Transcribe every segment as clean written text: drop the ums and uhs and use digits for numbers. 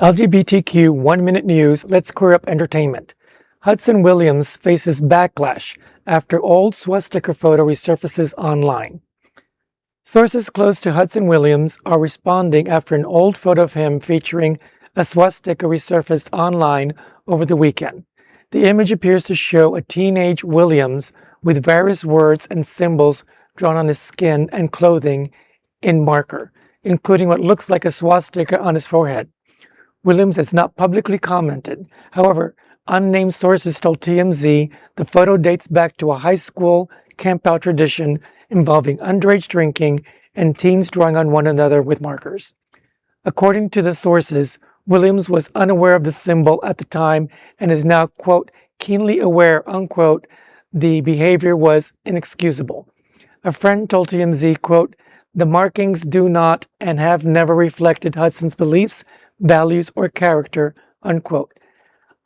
LGBTQ 1-minute news, let's queer up entertainment. Hudson Williams faces backlash after old swastika photo resurfaces online. Sources close to Hudson Williams are responding after an old photo of him featuring a swastika resurfaced online over the weekend. The image appears to show a teenage Williams with various words and symbols drawn on his skin and clothing in marker, including what looks like a swastika on his forehead. Williams has not publicly commented. However, unnamed sources told TMZ the photo dates back to a high school campout tradition involving underage drinking and teens drawing on one another with markers. According to the sources, Williams was unaware of the symbol at the time and is now, quote, keenly aware, unquote, the behavior was inexcusable. A friend told TMZ, quote, the markings do not and have never reflected Hudson's beliefs, values, or character, unquote.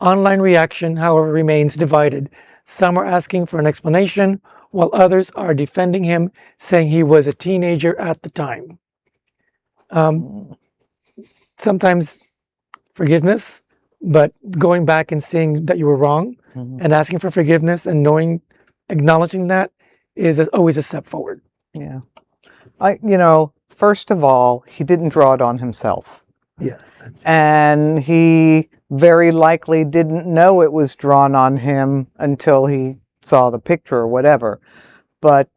Online reaction, however, remains divided. Some are asking for an explanation, while others are defending him, saying he was a teenager at the time. Sometimes forgiveness, but going back and seeing that you were wrong and asking for forgiveness and acknowledging that is always a step forward. Yeah. First of all, he didn't draw it on himself. Yes. And he very likely didn't know it was drawn on him until he saw the picture or whatever. But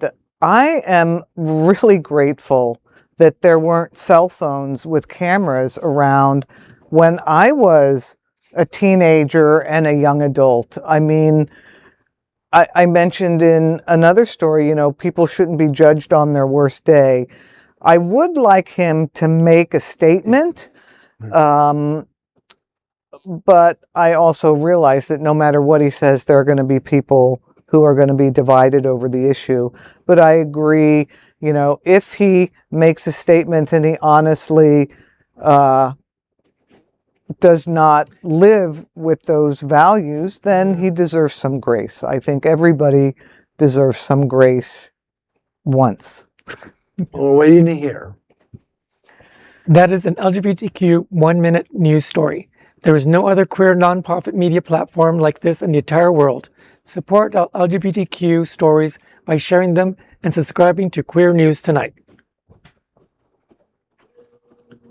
I am really grateful that there weren't cell phones with cameras around when I was a teenager and a young adult. I mean, I mentioned in another story, people shouldn't be judged on their worst day. I would like him to make a statement. But I also realize that no matter what he says, there are going to be people who are going to be divided over the issue. But I agree, if he makes a statement and he honestly does not live with those values, then he deserves some grace. I think everybody deserves some grace once. We're waiting to hear. That is an LGBTQ 1-minute news story. There is no other queer nonprofit media platform like this in the entire world. Support our LGBTQ stories by sharing them and subscribing to Queer News Tonight.